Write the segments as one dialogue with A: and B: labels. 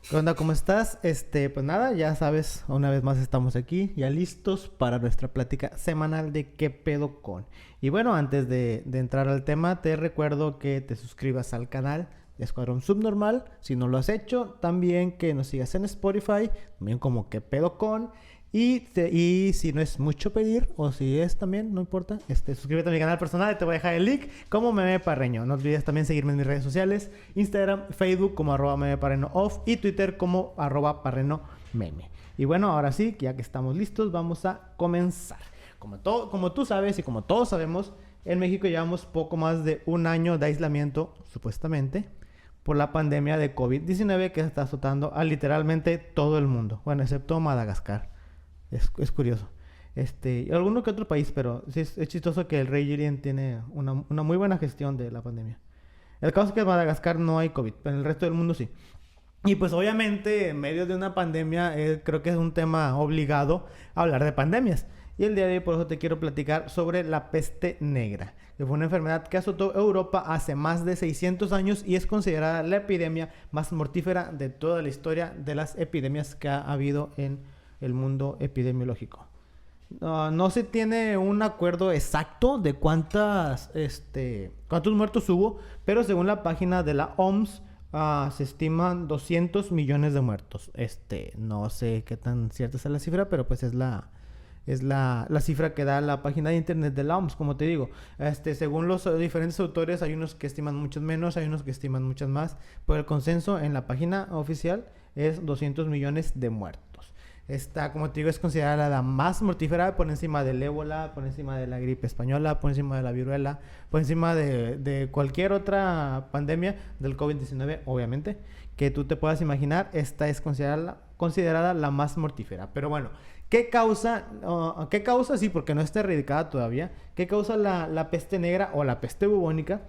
A: ¿Qué onda? ¿Cómo estás? Pues nada, ya sabes, una vez más estamos aquí, ya listos para nuestra plática semanal de qué pedo con. Y bueno, antes de entrar al tema, te recuerdo que te suscribas al canal de Escuadrón Subnormal, si no lo has hecho, también que nos sigas en Spotify, también como qué pedo con. Y si no es mucho pedir, o si es también, no importa, suscríbete a mi canal personal, te voy a dejar el link como Meme Parreño. No olvides también seguirme en mis redes sociales, Instagram, Facebook como @memeparreno off y Twitter como @parreno meme. Y bueno, ahora sí, ya que estamos listos, vamos a comenzar. Como tú sabes y como todos sabemos, en México llevamos poco más de un año de aislamiento, supuestamente, por la pandemia de COVID-19 que está azotando a literalmente todo el mundo, bueno, excepto Madagascar. Es curioso. Y alguno que otro país, pero sí es chistoso que el rey Jirien tiene una muy buena gestión de la pandemia. El caso es que en Madagascar no hay COVID, pero en el resto del mundo sí. Y pues obviamente en medio de una pandemia creo que es un tema obligado hablar de pandemias. Y el día de hoy por eso te quiero platicar sobre la peste negra, que fue una enfermedad que azotó Europa hace más de 600 años y es considerada la epidemia más mortífera de toda la historia de las epidemias que ha habido en el mundo epidemiológico. No se tiene un acuerdo exacto de cuántos muertos hubo, pero según la página de la OMS, se estiman 200 millones de muertos. No sé qué tan cierta es la cifra, pero pues es la cifra que da la página de internet de la OMS, como te digo. Según los diferentes autores, hay unos que estiman muchos menos, hay unos que estiman muchas más, pero el consenso en la página oficial es 200 millones de muertos. Esta, como te digo, es considerada la más mortífera por encima del ébola, por encima de la gripe española, por encima de la viruela, por encima de cualquier otra pandemia del COVID-19, obviamente, que tú te puedas imaginar. Esta es considerada la más mortífera. Pero bueno, ¿qué causa? Sí, porque no está erradicada todavía. ¿Qué causa la peste negra o la peste bubónica?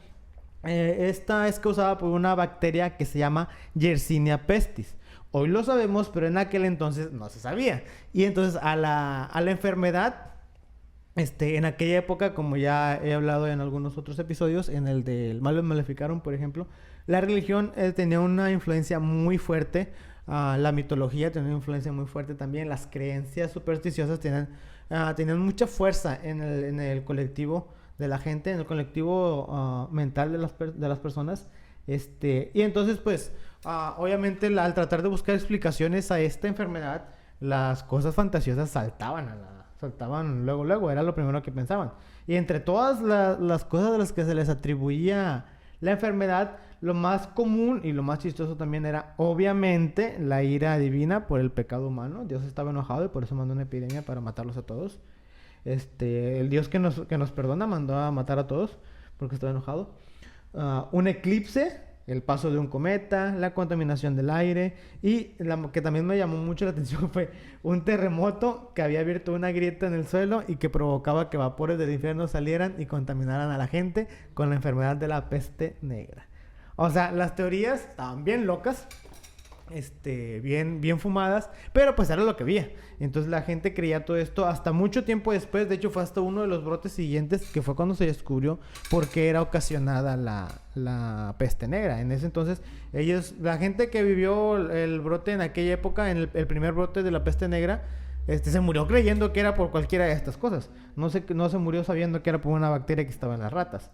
A: Esta es causada por una bacteria que se llama Yersinia pestis. Hoy lo sabemos, pero en aquel entonces no se sabía. Y entonces a la enfermedad, en aquella época, como ya he hablado en algunos otros episodios, en el del Malum Maleficarum, por ejemplo, la religión tenía una influencia muy fuerte. La mitología tenía una influencia muy fuerte también. Las creencias supersticiosas tenían mucha fuerza en el colectivo de la gente, en el colectivo mental de las personas. Y entonces, pues, obviamente, al tratar de buscar explicaciones a esta enfermedad, las cosas fantasiosas saltaban luego, era lo primero que pensaban. Y entre todas las cosas de las que se les atribuía la enfermedad, lo más común y lo más chistoso también era, obviamente, la ira divina por el pecado humano. Dios estaba enojado y por eso mandó una epidemia para matarlos a todos. El Dios que nos perdona mandó a matar a todos porque estaba enojado. Un eclipse, el paso de un cometa, la contaminación del aire y que también me llamó mucho la atención fue un terremoto que había abierto una grieta en el suelo y que provocaba que vapores del infierno salieran y contaminaran a la gente con la enfermedad de la peste negra. O sea, las teorías estaban bien locas, bien fumadas, pero pues era lo que había. Entonces la gente creía todo esto hasta mucho tiempo después. De hecho, fue hasta uno de los brotes siguientes que fue cuando se descubrió por qué era ocasionada la peste negra. En ese entonces, la gente que vivió el brote en aquella época, en el primer brote de la peste negra, se murió creyendo que era por cualquiera de estas cosas. No se murió sabiendo que era por una bacteria que estaba en las ratas.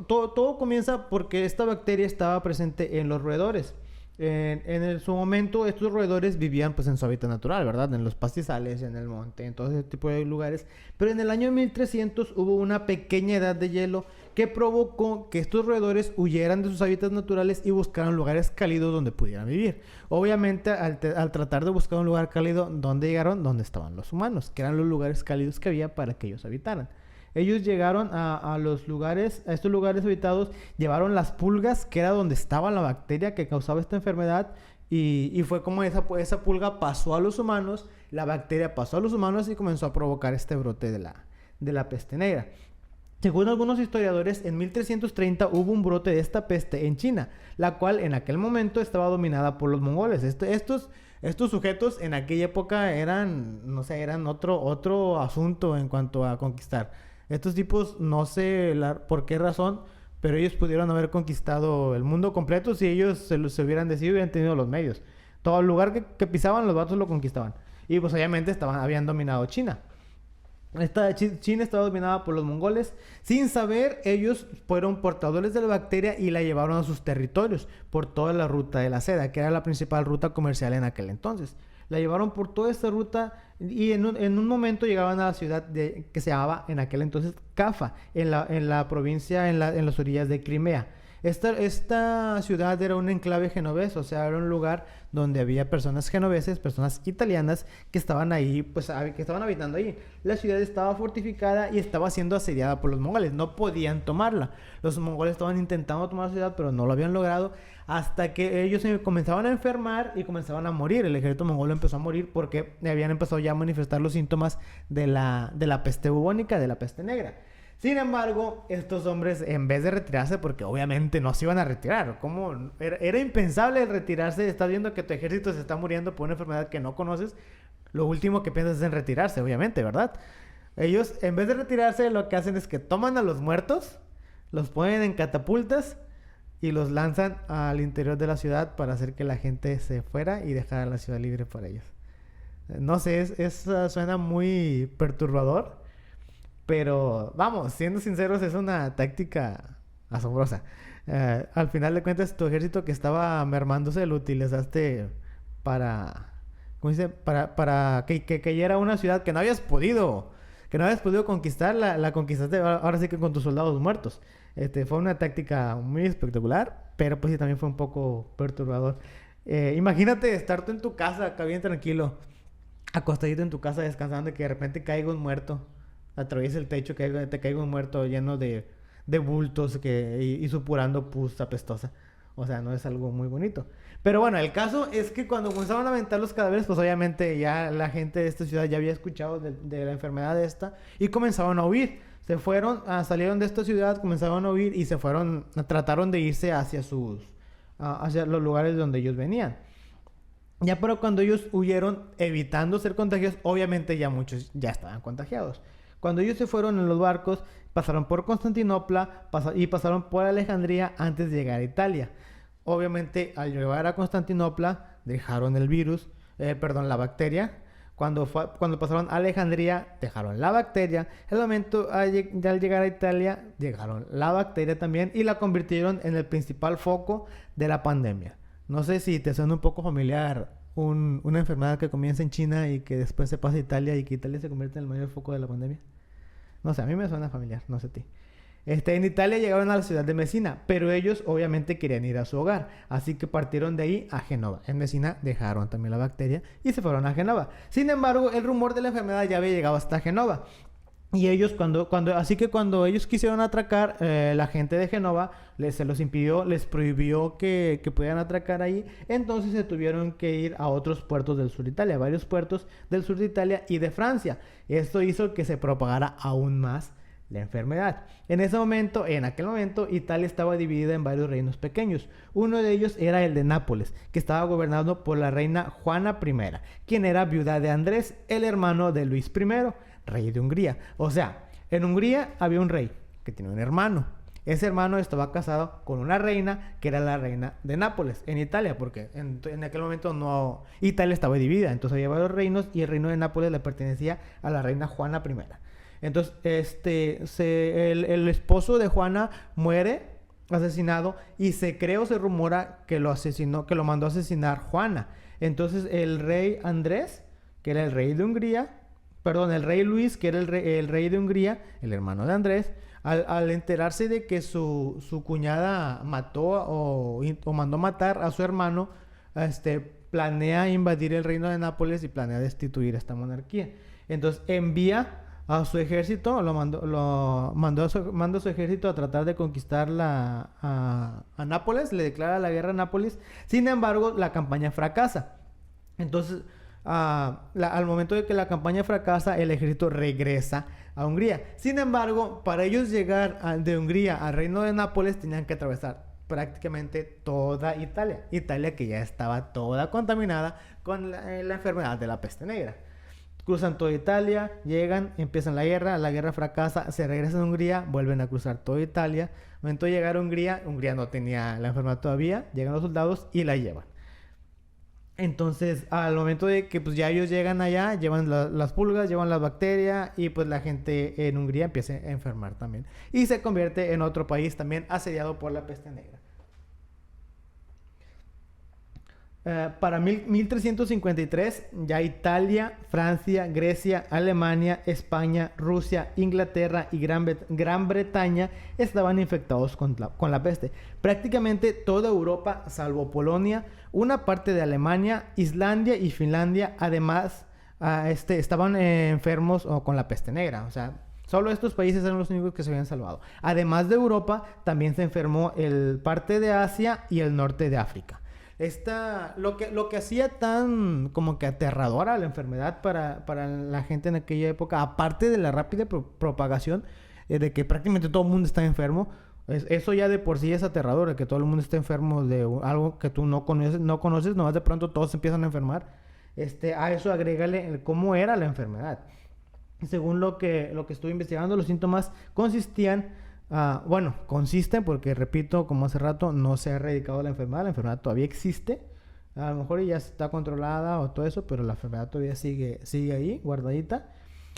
A: Todo comienza porque esta bacteria estaba presente en los roedores. En su momento, estos roedores vivían pues en su hábitat natural, ¿verdad? En los pastizales, en el monte, en todo ese tipo de lugares. Pero en el año 1300 hubo una pequeña edad de hielo que provocó que estos roedores huyeran de sus hábitats naturales y buscaran lugares cálidos donde pudieran vivir. Obviamente, al tratar de buscar un lugar cálido, ¿dónde llegaron? Donde estaban los humanos, que eran los lugares cálidos que había para que ellos habitaran. Ellos llegaron a estos lugares habitados, llevaron las pulgas, que era donde estaba la bacteria que causaba esta enfermedad, y fue como esa pulga pasó a los humanos, la bacteria pasó a los humanos y comenzó a provocar este brote de la peste negra. Según algunos historiadores, en 1330 hubo un brote de esta peste en China, la cual en aquel momento estaba dominada por los mongoles. Estos sujetos en aquella época eran otro asunto en cuanto a conquistar. Estos tipos, no sé por qué razón, pero ellos pudieron haber conquistado el mundo completo si ellos se hubieran decidido y hubieran tenido los medios. Todo el lugar que pisaban, los vatos lo conquistaban. Y pues obviamente habían dominado China. China estaba dominada por los mongoles. Sin saber, ellos fueron portadores de la bacteria y la llevaron a sus territorios por toda la ruta de la seda, que era la principal ruta comercial en aquel entonces. La llevaron por toda esta ruta y en un momento llegaban a la ciudad que se llamaba en aquel entonces Cafa, en la provincia, en las orillas de Crimea. Esta ciudad era un enclave genovés, o sea, era un lugar donde había personas genoveses, personas italianas que estaban ahí, pues, que estaban habitando ahí. La ciudad estaba fortificada y estaba siendo asediada por los mongoles, no podían tomarla. Los mongoles estaban intentando tomar la ciudad, pero no lo habían logrado, hasta que ellos comenzaban a enfermar y comenzaban a morir. El ejército mongol empezó a morir porque habían empezado ya a manifestar los síntomas de la peste bubónica, de la peste negra. Sin embargo, estos hombres, en vez de retirarse, porque obviamente no se iban a retirar, ¿cómo? Era impensable retirarse. Estás viendo que tu ejército se está muriendo por una enfermedad que no conoces. Lo último que piensas es en retirarse, obviamente, ¿verdad? Ellos, en vez de retirarse, lo que hacen es que toman a los muertos, los ponen en catapultas y los lanzan al interior de la ciudad para hacer que la gente se fuera y dejar la ciudad libre para ellos. No sé, suena muy perturbador. Pero, vamos, siendo sinceros, es una táctica asombrosa. Al final de cuentas, tu ejército que estaba mermándose lo utilizaste para... ¿Cómo dice? Para que cayera una ciudad que no habías podido conquistar. La conquistaste ahora sí que con tus soldados muertos. Fue una táctica muy espectacular, pero pues sí también fue un poco perturbador. Imagínate estar tú en tu casa, acá bien tranquilo, acostadito en tu casa descansando y que de repente caiga un muerto. Atraviesa el techo, te caiga un muerto lleno de bultos y supurando pus apestosa. O sea, no es algo muy bonito. Pero bueno, el caso es que cuando comenzaron a aventar los cadáveres, pues obviamente ya la gente de esta ciudad ya había escuchado de la enfermedad esta y comenzaron a huir. Salieron de esta ciudad, comenzaron a huir y trataron de irse hacia los lugares donde ellos venían. Ya, pero cuando ellos huyeron evitando ser contagiados, obviamente ya muchos ya estaban contagiados. Cuando ellos se fueron en los barcos, pasaron por Constantinopla y pasaron por Alejandría antes de llegar a Italia. Obviamente, al llegar a Constantinopla, dejaron el virus, la bacteria. Cuando pasaron a Alejandría, dejaron la bacteria. En el momento, al llegar a Italia, dejaron la bacteria también y la convirtieron en el principal foco de la pandemia. No sé si te suena un poco familiar una enfermedad que comienza en China y que después se pasa a Italia y que Italia se convierte en el mayor foco de la pandemia. No sé, a mí me suena familiar, no sé a ti. En Italia llegaron a la ciudad de Messina, pero ellos obviamente querían ir a su hogar, así que partieron de ahí a Génova. En Messina dejaron también la bacteria y se fueron a Génova. Sin embargo, el rumor de la enfermedad ya había llegado hasta Génova. Y ellos así que cuando ellos quisieron atracar, la gente de Génova les prohibió que pudieran atracar ahí. Entonces se tuvieron que ir a otros puertos del sur de Italia, varios puertos del sur de Italia y de Francia. Esto hizo que se propagara aún más la enfermedad. En aquel momento, Italia estaba dividida en varios reinos pequeños. Uno de ellos era el de Nápoles, que estaba gobernado por la reina Juana I, quien era viuda de Andrés, el hermano de Luis I, rey de Hungría. O sea, en Hungría había un rey que tenía un hermano. Ese hermano estaba casado con una reina que era la reina de Nápoles en Italia, porque en aquel momento Italia estaba dividida, entonces había varios reinos y el reino de Nápoles le pertenecía a la reina Juana I. Entonces, el esposo de Juana muere asesinado y se cree o se rumora que lo mandó a asesinar Juana. Entonces, el rey Andrés, que era el rey de Hungría, el rey Luis, que era el rey de Hungría, el hermano de Andrés, al enterarse de que su cuñada mató o mandó matar a su hermano, planea invadir el reino de Nápoles y planea destituir esta monarquía. Entonces envía a su ejército, mandó a su ejército a tratar de conquistar a Nápoles, le declara la guerra a Nápoles. Sin embargo, la campaña fracasa. Entonces, al momento de que la campaña fracasa, el ejército regresa a Hungría. Sin embargo, para ellos llegar de Hungría al reino de Nápoles, tenían que atravesar prácticamente toda Italia. Italia que ya estaba toda contaminada con la enfermedad de la peste negra. cruzan toda Italia, llegan, empiezan la guerra fracasa, se regresan a Hungría, vuelven a cruzar toda Italia. Al momento de llegar a Hungría, Hungría no tenía la enfermedad todavía, llegan los soldados y la llevan. Entonces, al momento de que pues ya ellos llegan allá, llevan las pulgas, llevan las bacterias y pues la gente en Hungría empieza a enfermar también. Y se convierte en otro país también asediado por la peste negra. Para 1353 ya Italia, Francia, Grecia, Alemania, España, Rusia, Inglaterra y Gran Bretaña estaban infectados con la peste. Prácticamente toda Europa, salvo Polonia, una parte de Alemania, Islandia y Finlandia, además estaban enfermos con la peste negra. O sea, solo estos países eran los únicos que se habían salvado. Además de Europa, también se enfermó parte de Asia y el norte de África. Lo que hacía tan como que aterradora la enfermedad para la gente en aquella época, aparte de la rápida propagación, de que prácticamente todo el mundo está enfermo, eso ya de por sí es aterrador, que todo el mundo esté enfermo de algo que tú no conoces, nomás de pronto todos empiezan a enfermar. A eso agrégale cómo era la enfermedad. Según lo que estuve investigando, los síntomas consisten porque, repito, como hace rato, no se ha erradicado la enfermedad todavía existe. A lo mejor ya está controlada o todo eso, pero la enfermedad todavía sigue ahí, guardadita.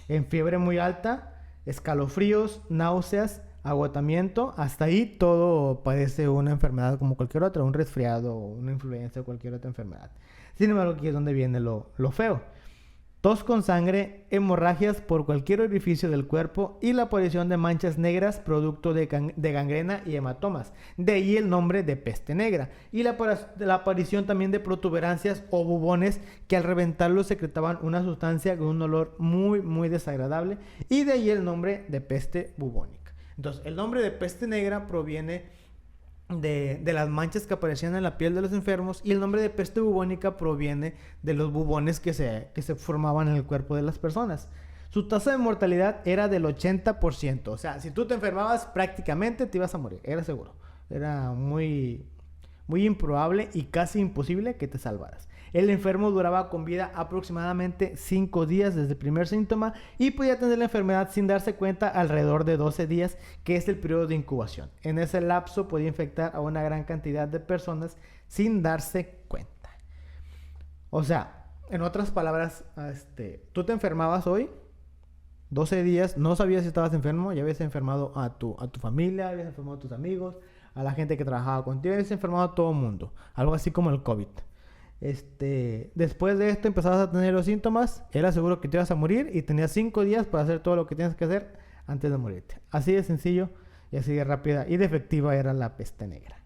A: En fiebre muy alta, escalofríos, náuseas, agotamiento, hasta ahí todo parece una enfermedad como cualquier otra, un resfriado, una influenza o cualquier otra enfermedad. Sin embargo, aquí es donde viene lo feo. Tos con sangre, hemorragias por cualquier orificio del cuerpo y la aparición de manchas negras producto de gangrena y hematomas. De ahí el nombre de peste negra. Y la aparición también de protuberancias o bubones que al reventarlos secretaban una sustancia con un olor muy, muy desagradable. Y de ahí el nombre de peste bubónica. Entonces, el nombre de peste negra proviene de las manchas que aparecían en la piel de los enfermos, y el nombre de peste bubónica proviene de los bubones que se formaban en el cuerpo de las personas. Su tasa de mortalidad era del 80%. O sea, si tú te enfermabas, prácticamente te ibas a morir, era seguro. Era muy, muy improbable y casi imposible que te salvaras. El enfermo duraba con vida aproximadamente 5 días desde el primer síntoma y podía tener la enfermedad sin darse cuenta alrededor de 12 días, que es el periodo de incubación. En ese lapso podía infectar a una gran cantidad de personas sin darse cuenta. O sea, en otras palabras, tú te enfermabas hoy, 12 días, no sabías si estabas enfermo, ya habías enfermado a tu familia, habías enfermado a tus amigos, a la gente que trabajaba contigo, habías enfermado a todo el mundo. Algo así como el COVID. Después de esto empezabas a tener los síntomas, era seguro que te ibas a morir y tenías 5 días para hacer todo lo que tienes que hacer antes de morirte. Así de sencillo y así de rápida y de efectiva era la peste negra.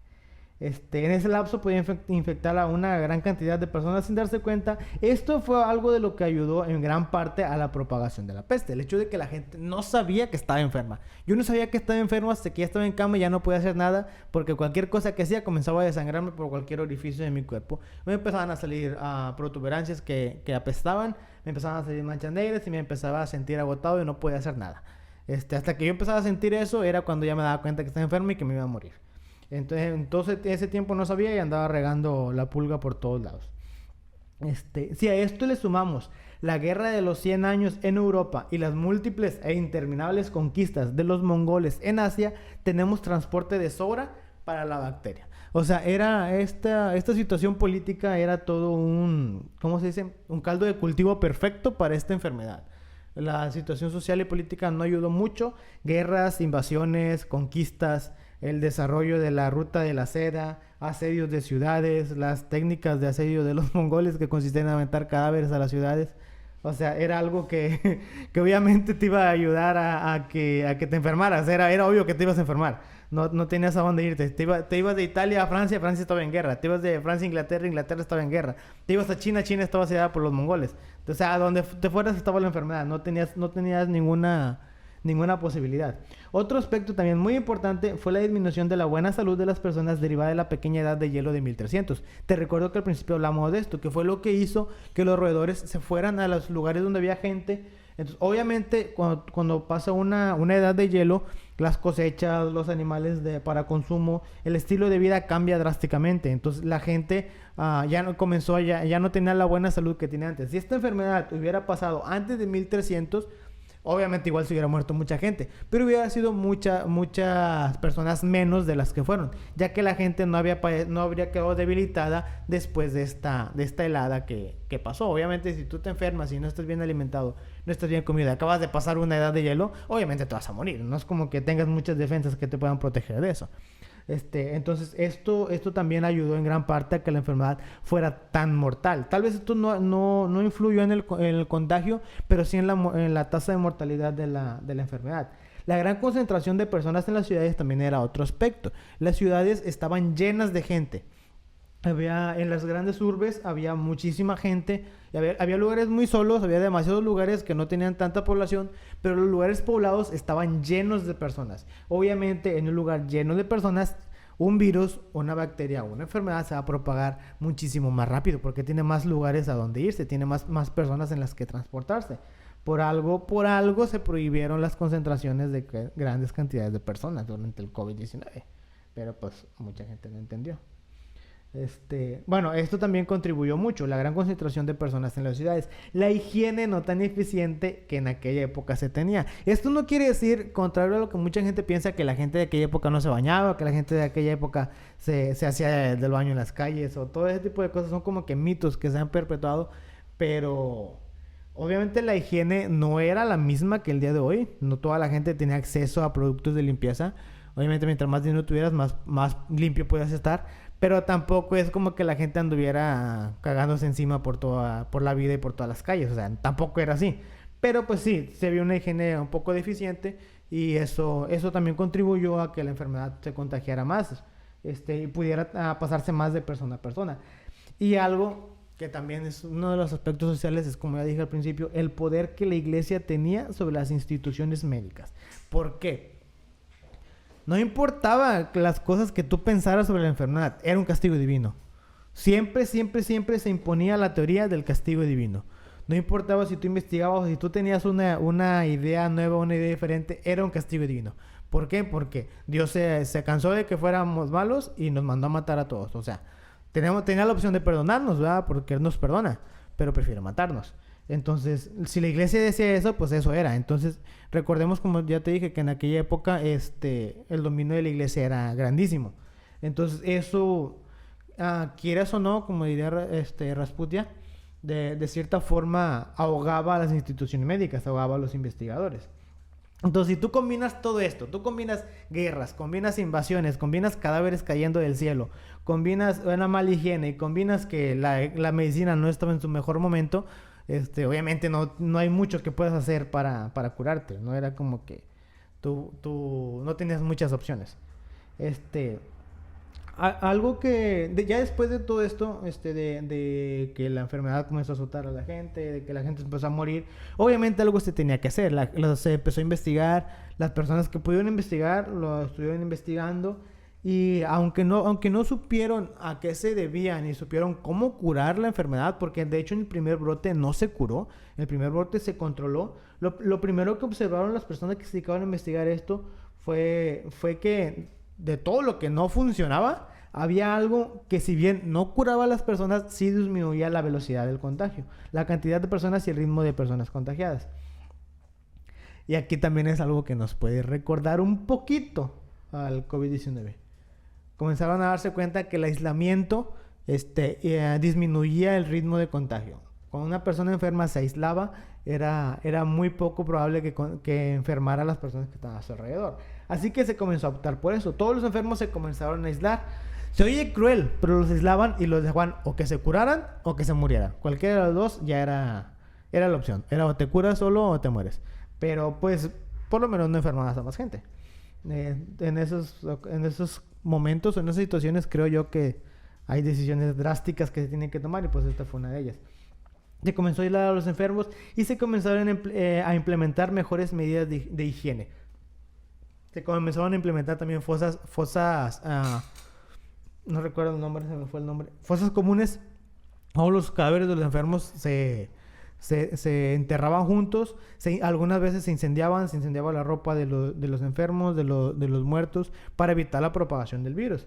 A: En ese lapso podía infectar a una gran cantidad de personas sin darse cuenta. Esto fue algo de lo que ayudó en gran parte a la propagación de la peste. El hecho de que la gente no sabía que estaba enferma. Yo no sabía que estaba enfermo hasta que ya estaba en cama y ya no podía hacer nada, porque cualquier cosa que hacía comenzaba a desangrarme por cualquier orificio de mi cuerpo. Me empezaban a salir protuberancias que apestaban, me empezaban a salir manchas negras y me empezaba a sentir agotado y no podía hacer nada. Hasta que yo empezaba a sentir eso era cuando ya me daba cuenta que estaba enfermo y que me iba a morir. Entonces ese tiempo no sabía y andaba regando la pulga por todos lados. Si a esto le sumamos la guerra de los 100 años en Europa y las múltiples e interminables conquistas de los mongoles en Asia, tenemos transporte de sobra para la bacteria. O sea, esta situación política era todo un caldo de cultivo perfecto para esta enfermedad. La situación social y política no ayudó mucho. Guerras, invasiones, conquistas, el desarrollo de la ruta de la seda, asedios de ciudades, las técnicas de asedio de los mongoles que consistían en aventar cadáveres a las ciudades. O sea, era algo que obviamente te iba a ayudar a que te enfermaras. Era obvio que te ibas a enfermar. No tenías a dónde irte. Te ibas de Italia a Francia, Francia estaba en guerra. Te ibas de Francia a Inglaterra, Inglaterra estaba en guerra. Te ibas a China, China estaba asediada por los mongoles. O sea, a donde te fueras estaba la enfermedad. No tenías ninguna posibilidad. Otro aspecto también muy importante fue la disminución de la buena salud de las personas derivada de la pequeña edad de hielo de 1300. Te recuerdo que al principio hablamos de esto, que fue lo que hizo que los roedores se fueran a los lugares donde había gente. Entonces, obviamente, cuando pasa una edad de hielo, las cosechas, los animales para consumo, el estilo de vida cambia drásticamente. Entonces la gente ya no tenía la buena salud que tenía antes. Si esta enfermedad hubiera pasado antes de 1300, obviamente igual se hubiera muerto mucha gente, pero hubiera sido muchas personas menos de las que fueron, ya que la gente no habría quedado debilitada después de esta helada que pasó. Obviamente si tú te enfermas y no estás bien alimentado, no estás bien comido, acabas de pasar una edad de hielo, obviamente te vas a morir. No es como que tengas muchas defensas que te puedan proteger de eso. Entonces esto también ayudó en gran parte a que la enfermedad fuera tan mortal. Tal vez esto no influyó en el contagio, pero sí en la tasa de mortalidad de la enfermedad. La gran concentración de personas en las ciudades también era otro aspecto. Las ciudades estaban llenas de gente. En las grandes urbes había muchísima gente, y había lugares muy solos, había demasiados lugares que no tenían tanta población, pero los lugares poblados estaban llenos de personas. Obviamente en un lugar lleno de personas, un virus, una bacteria o una enfermedad se va a propagar muchísimo más rápido porque tiene más lugares a donde irse, tiene más personas en las que transportarse. Por algo se prohibieron las concentraciones de grandes cantidades de personas durante el COVID-19, pero pues mucha gente no entendió. Bueno, esto también contribuyó mucho, la gran concentración de personas en las ciudades, la higiene no tan eficiente que en aquella época se tenía. Esto no quiere decir, contrario a lo que mucha gente piensa, que la gente de aquella época no se bañaba, que la gente de aquella época se hacía del baño en las calles, o todo ese tipo de cosas son como que mitos que se han perpetuado, pero obviamente la higiene no era la misma que el día de hoy. No toda la gente tenía acceso a productos de limpieza. Obviamente mientras más dinero tuvieras, más limpio podías estar. Pero tampoco es como que la gente anduviera cagándose encima por la vida y por todas las calles. O sea, tampoco era así. Pero pues sí, se vio una higiene un poco deficiente. Y eso también contribuyó a que la enfermedad se contagiara más. Y pudiera pasarse más de persona a persona. Y algo que también es uno de los aspectos sociales es, como ya dije al principio, el poder que la iglesia tenía sobre las instituciones médicas. ¿Por qué? No importaba las cosas que tú pensaras sobre la enfermedad, era un castigo divino. Siempre se imponía la teoría del castigo divino. No importaba si tú investigabas o si tú tenías una idea nueva, una idea diferente, era un castigo divino. ¿Por qué? Porque Dios se cansó de que fuéramos malos y nos mandó a matar a todos. O sea, tenía la opción de perdonarnos, ¿verdad? Porque Él nos perdona, pero prefiere matarnos. Entonces, si la iglesia decía eso, pues eso era. Entonces, recordemos, como ya te dije, que en aquella época el dominio de la iglesia era grandísimo. Entonces, eso, quieras o no, como diría Rasputia, de cierta forma ahogaba a las instituciones médicas, ahogaba a los investigadores. Entonces, si tú combinas todo esto, tú combinas guerras, combinas invasiones, combinas cadáveres cayendo del cielo, combinas una mala higiene y combinas que la medicina no estaba en su mejor momento, obviamente no hay mucho que puedas hacer para curarte. No era como que tú no tenías muchas opciones. Algo que ya después de todo esto, de que la enfermedad comenzó a azotar a la gente, de que la gente empezó a morir, obviamente algo se tenía que hacer. Se empezó a investigar, las personas que pudieron investigar lo estuvieron investigando, y aunque no supieron a qué se debía ni supieron cómo curar la enfermedad, porque de hecho en el primer brote no se curó, el primer brote se controló. Lo primero que observaron las personas que se dedicaban a investigar esto fue que de todo lo que no funcionaba, había algo que, si bien no curaba a las personas, sí disminuía la velocidad del contagio, la cantidad de personas y el ritmo de personas contagiadas. Y aquí también es algo que nos puede recordar un poquito al COVID-19. Comenzaron a darse cuenta que el aislamiento disminuía el ritmo de contagio. Cuando una persona enferma se aislaba, era muy poco probable que enfermara a las personas que estaban a su alrededor. Así que se comenzó a optar por eso. Todos los enfermos se comenzaron a aislar. Se oye cruel, pero los aislaban y los dejaban o que se curaran o que se murieran. Cualquiera de los dos ya era la opción. Era o te curas solo o te mueres. Pero pues por lo menos no enfermabas a más gente. En esos momentos, en esas situaciones, creo yo que hay decisiones drásticas que se tienen que tomar, y pues esta fue una de ellas. Se comenzó a aislar a los enfermos y se comenzaron a implementar mejores medidas de higiene. Se comenzaron a implementar también fosas, no recuerdo el nombre, se me fue el nombre, fosas comunes. Todos los cadáveres de los enfermos se se enterraban juntos, algunas veces se incendiaba la ropa de los enfermos, de los muertos, para evitar la propagación del virus.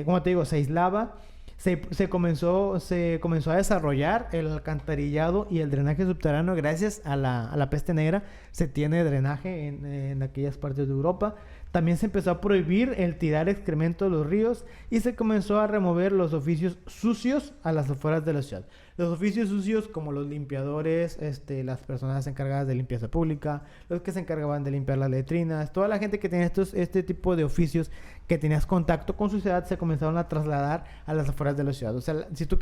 A: Como te digo, se aislaba. Se comenzó a desarrollar el alcantarillado y el drenaje subterráneo gracias a la peste negra. Se tiene drenaje en aquellas partes de Europa. También se empezó a prohibir el tirar excremento de los ríos y se comenzó a remover los oficios sucios a las afueras de la ciudad. Los oficios sucios como los limpiadores, las personas encargadas de limpieza pública, los que se encargaban de limpiar las letrinas, toda la gente que tenía este tipo de oficios que tenías contacto con su ciudad se comenzaron a trasladar a las afueras de la ciudad. O sea, si tú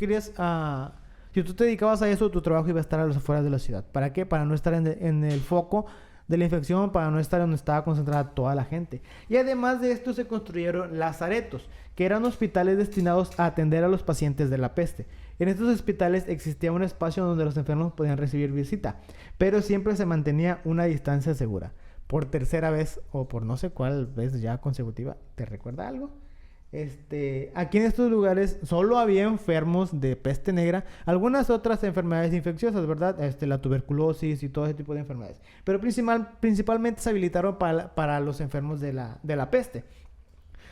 A: te dedicabas a eso, tu trabajo iba a estar a las afueras de la ciudad. ¿Para qué? Para no estar en el foco de la infección, para no estar donde estaba concentrada toda la gente. Y además de esto se construyeron lazaretos, que eran hospitales destinados a atender a los pacientes de la peste. En estos hospitales existía un espacio donde los enfermos podían recibir visita, pero siempre se mantenía una distancia segura. Por tercera vez, o por no sé cuál vez ya consecutiva, ¿te recuerda algo? Aquí en estos lugares solo había enfermos de peste negra, algunas otras enfermedades infecciosas, ¿verdad? La tuberculosis y todo ese tipo de enfermedades. Pero principalmente se habilitaron para los enfermos de la peste.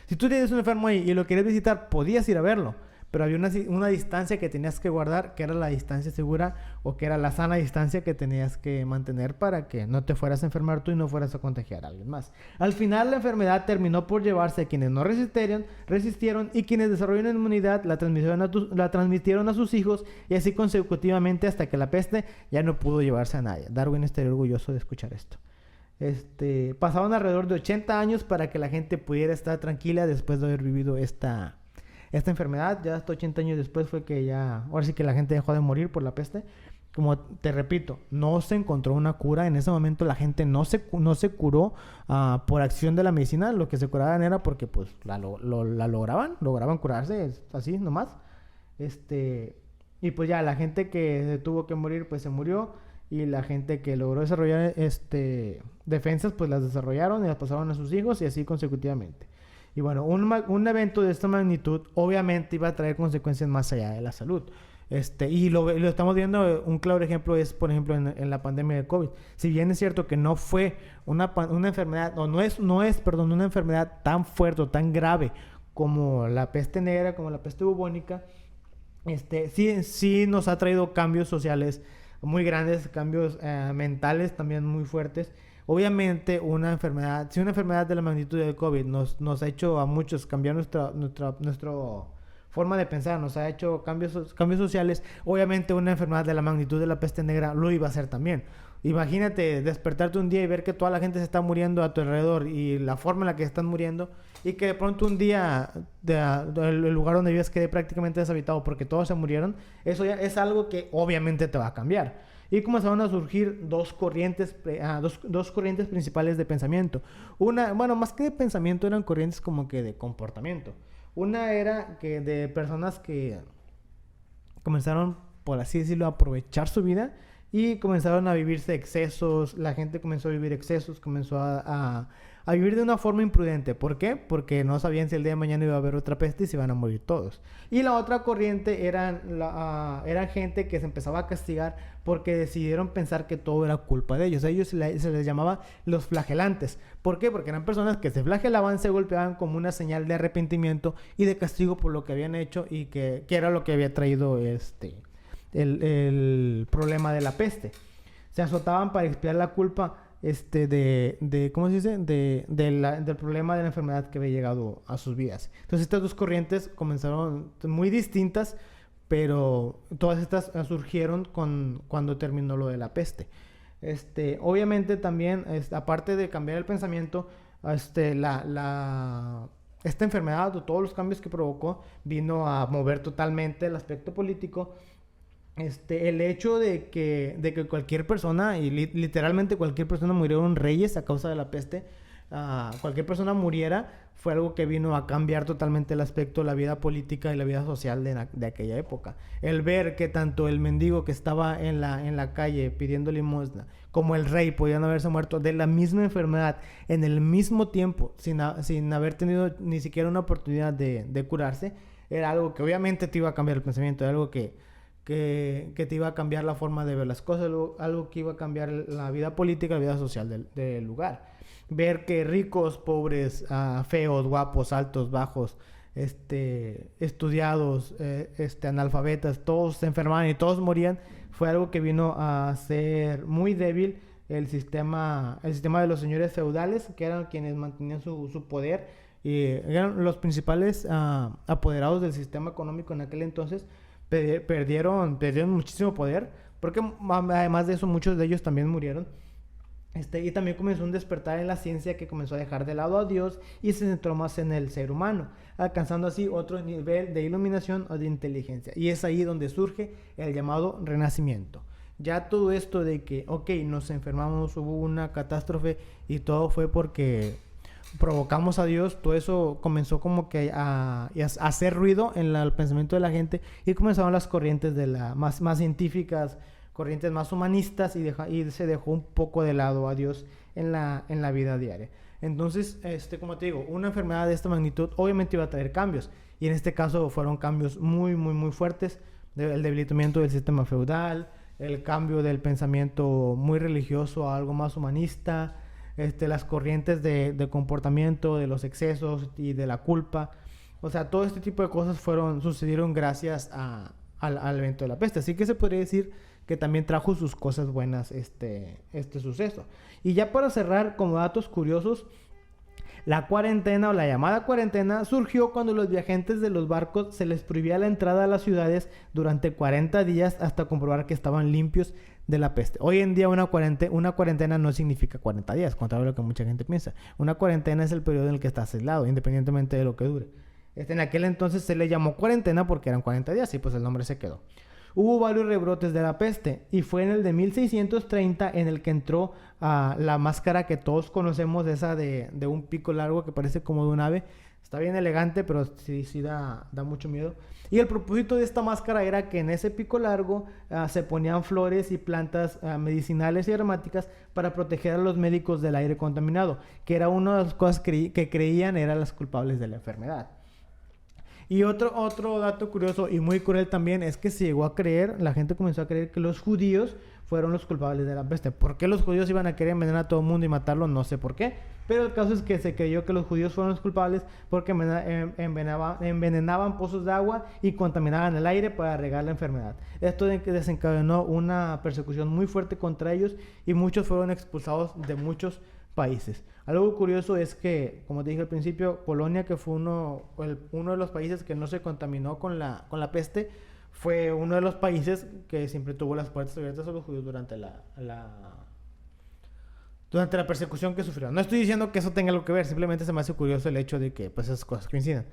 A: Si tú tienes un enfermo ahí y lo quieres visitar, podías ir a verlo. Pero había una distancia que tenías que guardar, que era la distancia segura o que era la sana distancia que tenías que mantener para que no te fueras a enfermar tú y no fueras a contagiar a alguien más. Al final la enfermedad terminó por llevarse a quienes no resistieron y quienes desarrollaron inmunidad la transmitieron a sus hijos y así consecutivamente hasta que la peste ya no pudo llevarse a nadie. Darwin estaría orgulloso de escuchar esto. Pasaban alrededor de 80 años para que la gente pudiera estar tranquila después de haber vivido esta enfermedad. Ya hasta 80 años después fue que ahora sí que la gente dejó de morir por la peste. Como te repito, no se encontró una cura. En ese momento la gente no se curó por acción de la medicina. Lo que se curaban era porque pues lograban curarse así nomás. Y pues ya la gente que se tuvo que morir pues se murió. Y la gente que logró desarrollar defensas pues las desarrollaron y las pasaron a sus hijos y así consecutivamente. Y bueno, un evento de esta magnitud obviamente iba a traer consecuencias más allá de la salud. Y lo estamos viendo, un claro ejemplo es, por ejemplo, en la pandemia de COVID. Si bien es cierto que no fue una enfermedad, o no es una enfermedad tan fuerte o tan grave como la peste negra, como la peste bubónica, sí nos ha traído cambios sociales muy grandes, cambios mentales también muy fuertes. Obviamente si una enfermedad de la magnitud del COVID nos ha hecho a muchos cambiar nuestra forma de pensar, nos ha hecho cambios sociales, obviamente una enfermedad de la magnitud de la peste negra lo iba a hacer también. Imagínate despertarte un día y ver que toda la gente se está muriendo a tu alrededor y la forma en la que están muriendo y que de pronto un día el lugar donde vives quede prácticamente deshabitado porque todos se murieron. Eso ya es algo que obviamente te va a cambiar. Y comenzaron a surgir dos corrientes principales de pensamiento. Más que de pensamiento, eran corrientes como que de comportamiento. Una era que de personas que comenzaron, por así decirlo, a aprovechar su vida y comenzaron a vivirse excesos. La gente comenzó a vivir excesos, comenzó a vivir de una forma imprudente. ¿Por qué? Porque no sabían si el día de mañana iba a haber otra peste y se iban a morir todos. Y la otra corriente eran gente que se empezaba a castigar porque decidieron pensar que todo era culpa de ellos. A ellos se les llamaba los flagelantes. ¿Por qué? Porque eran personas que se flagelaban, se golpeaban como una señal de arrepentimiento y de castigo por lo que habían hecho y que era lo que había traído el problema de la peste. Se azotaban para expiar la culpa ¿cómo se dice? Del problema de la enfermedad que había llegado a sus vidas. Entonces estas dos corrientes comenzaron muy distintas, pero todas estas surgieron cuando terminó lo de la peste. Obviamente también, aparte de cambiar el pensamiento, esta enfermedad o todos los cambios que provocó vino a mover totalmente el aspecto político. El hecho de que cualquier persona, y literalmente cualquier persona, murieron reyes a causa de la peste, cualquier persona muriera, fue algo que vino a cambiar totalmente el aspecto de la vida política y la vida social de aquella época. El ver que tanto el mendigo que estaba en la calle pidiendo limosna como el rey podían haberse muerto de la misma enfermedad en el mismo tiempo sin haber tenido ni siquiera una oportunidad de curarse, era algo que obviamente te iba a cambiar el pensamiento, era algo que que te iba a cambiar la forma de ver las cosas, algo que iba a cambiar la vida política, la vida social del lugar. Ver que ricos, pobres, feos, guapos, altos, bajos, estudiados, analfabetas, todos se enfermaban y todos morían, fue algo que vino a ser muy débil el sistema de los señores feudales, que eran quienes mantenían su poder y eran los principales apoderados del sistema económico en aquel entonces. Perdieron muchísimo poder, porque además de eso muchos de ellos también murieron. Y también comenzó un despertar en la ciencia que comenzó a dejar de lado a Dios y se centró más en el ser humano, alcanzando así otro nivel de iluminación o de inteligencia. Y es ahí donde surge el llamado Renacimiento. Ya todo esto de que, nos enfermamos, hubo una catástrofe y todo fue porque provocamos a Dios, todo eso comenzó como que a hacer ruido en el pensamiento de la gente, y comenzaron las corrientes más científicas, corrientes más humanistas, y se dejó un poco de lado a Dios en la vida diaria. Entonces, como te digo, una enfermedad de esta magnitud obviamente iba a traer cambios, y en este caso fueron cambios muy, muy, muy fuertes. El debilitamiento del sistema feudal, el cambio del pensamiento muy religioso a algo más humanista, las corrientes de comportamiento, de los excesos y de la culpa. O sea, todo este tipo de cosas sucedieron gracias al evento de la peste. Así que se podría decir que también trajo sus cosas buenas este suceso. Y ya para cerrar, como datos curiosos, la cuarentena o la llamada cuarentena surgió cuando los viajantes de los barcos se les prohibía la entrada a las ciudades durante 40 días hasta comprobar que estaban limpios de la peste. Hoy en día una cuarentena no significa 40 días, contrario a lo que mucha gente piensa. Una cuarentena es el periodo en el que estás aislado, independientemente de lo que dure. En aquel entonces se le llamó cuarentena porque eran 40 días y pues el nombre se quedó. Hubo varios rebrotes de la peste y fue en el de 1630 en el que entró la máscara que todos conocemos, esa de un pico largo que parece como de un ave. Está bien elegante, pero sí da mucho miedo. Y el propósito de esta máscara era que en ese pico largo se ponían flores y plantas medicinales y aromáticas para proteger a los médicos del aire contaminado, que era una de las cosas que creían eran las culpables de la enfermedad. Y otro dato curioso y muy cruel también es que se llegó a creer, la gente comenzó a creer que los judíos fueron los culpables de la peste. ¿Por qué los judíos iban a querer envenenar a todo el mundo y matarlo? No sé por qué. Pero el caso es que se creyó que los judíos fueron los culpables porque envenenaban pozos de agua y contaminaban el aire para regar la enfermedad. Esto desencadenó una persecución muy fuerte contra ellos y muchos fueron expulsados de muchos países. Algo curioso es que, como te dije al principio, Polonia, que fue uno de los países que no se contaminó con la peste, fue uno de los países que siempre tuvo las puertas abiertas a los judíos durante la persecución que sufrieron. No estoy diciendo que eso tenga algo que ver, simplemente se me hace curioso el hecho de que pues esas cosas coincidan.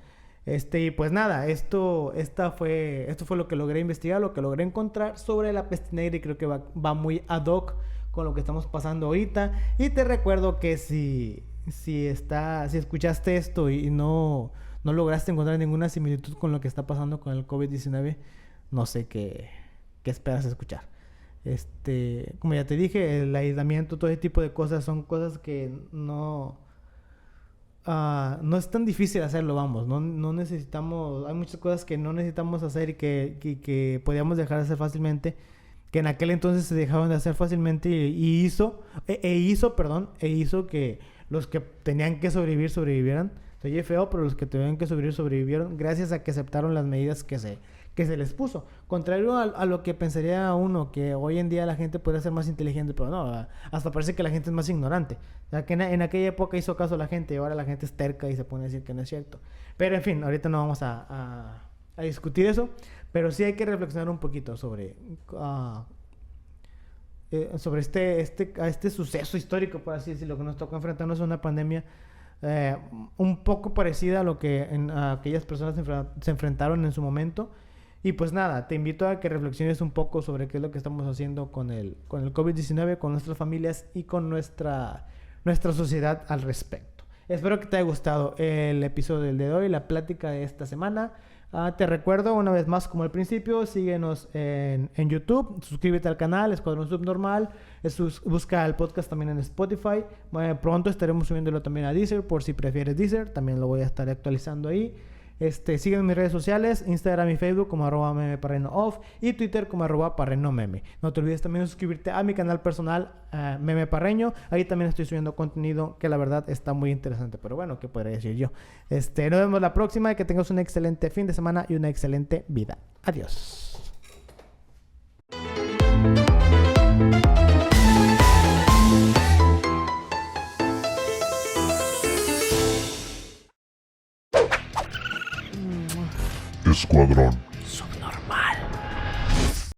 A: Y pues nada, esto fue lo que logré investigar, lo que logré encontrar sobre la peste negra, y creo que va muy ad hoc con lo que estamos pasando ahorita. Y te recuerdo que si escuchaste esto y no lograste encontrar ninguna similitud con lo que está pasando con el COVID-19, no sé qué esperas escuchar. Como ya te dije, el aislamiento, todo ese tipo de cosas son cosas que no es tan difícil hacerlo, vamos. No necesitamos, hay muchas cosas que no necesitamos hacer y que podíamos dejar de hacer fácilmente, que en aquel entonces se dejaban de hacer fácilmente y hizo que los que tenían que sobrevivir sobrevivieran. Se oye feo, pero los que tenían que sobrevivir sobrevivieron gracias a que aceptaron las medidas que se les puso. Contrario a lo que pensaría uno, que hoy en día la gente podría ser más inteligente, pero no, hasta parece que la gente es más ignorante. O sea, que en aquella época hizo caso a la gente y ahora la gente es terca y se pone a decir que no es cierto. Pero en fin, ahorita no vamos a discutir eso, pero sí hay que reflexionar un poquito sobre este suceso histórico, por así decirlo, que nos tocó enfrentarnos a una pandemia un poco parecida a lo que aquellas personas se enfrentaron en su momento. Y pues nada, te invito a que reflexiones un poco sobre qué es lo que estamos haciendo con el COVID-19, con nuestras familias y con nuestra sociedad al respecto. Espero que te haya gustado el episodio del día de hoy, la plática de esta semana. Te recuerdo una vez más, como al principio, síguenos en YouTube, suscríbete al canal Escuadrón Subnormal, busca el podcast también en Spotify. Pronto estaremos subiéndolo también a Deezer, por si prefieres Deezer, también lo voy a estar actualizando ahí. Sígueme en mis redes sociales, Instagram y Facebook como @memeparrenoff y Twitter como @parrenomeme. No te olvides también de suscribirte a mi canal personal, Meme Parreño. Ahí también estoy subiendo contenido que la verdad está muy interesante. Pero bueno, ¿qué podría decir yo? Nos vemos la próxima y que tengas un excelente fin de semana y una excelente vida. Adiós.
B: Escuadrón.